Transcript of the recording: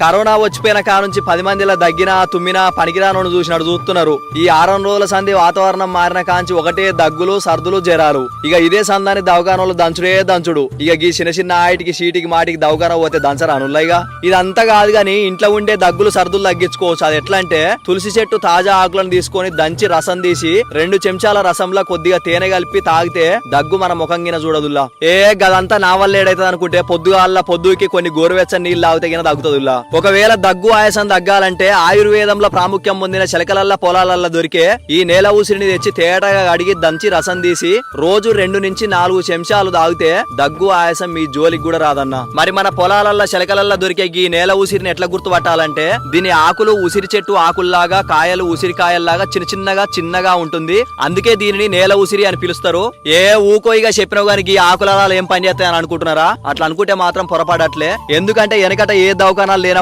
Corona వచ్చిపోయిన కా నుంచి 10 మందిలా దగ్గినా తుమ్మినా పనికిరాను చూసినట్టు చూస్తున్నారు. ఈ 6 రోజుల సంధి వాతావరణం మారిన కాంచి ఒకటే దగ్గులు సర్దులు జరాలు. ఇక ఇదే సందాన్ని దవకానంలో దంచుడే దంచుడు. ఇక ఈ చిన్న చిన్న ఆయిటికి సీటికి మాటికి దవకాన పోతే దంచరా అనుల్లాయిగా. ఇదంతా కాదు గాని ఇంట్లో ఉండే దగ్గులు సర్దులు తగ్గించుకోవచ్చు. అది ఎట్లా అంటే తులసి చెట్టు తాజా ఆకులను తీసుకొని దంచి రసం తీసి 2 చెంచాల రసంలో కొద్దిగా తేనె కలిపి తాగితే దగ్గు మన ముఖంగిన చూడదుల్లా. గదంతా నా వల్ల ఏడైతుంది అనుకుంటే పొద్దుకి కొన్ని గోరువెచ్చని నీళ్ళు తాగితే గిన దగ్గుతుందిలా. ఒకవేళ దగ్గు ఆయాసం తగ్గాలంటే ఆయుర్వేదంలో ప్రాముఖ్యం పొందిన చిలకలల్ల పొలాలల్లో దొరికే ఈ నేల ఉసిరిని తెచ్చి తేటగా అడిగి దంచి రసం తీసి రోజు 2 నుంచి 4 చెంచాలు తాగితే దగ్గు ఆయాసం మీ జోలికి కూడా రాదన్న. మరి మన పొలాలల్లో చిలకలల్లో దొరికే ఈ నేల ఉసిరిని ఎట్లా గుర్తుపట్టాలంటే దీని ఆకులు ఉసిరి చెట్టు ఆకుల్లాగా కాయలు ఉసిరికాయల్లాగా చిన్నగా ఉంటుంది. అందుకే దీనిని నేల ఉసిరి అని పిలుస్తారు. ఊకోయిగా చెప్పిన గానీ ఈ ఆకుల ఏం పని చేస్తాయని అనుకుంటున్నారా? అట్లా అనుకుంటే మాత్రం పొరపాడట్లే. ఎందుకంటే వెనకట ఏ దవాఖానాలు లేనప్పుడు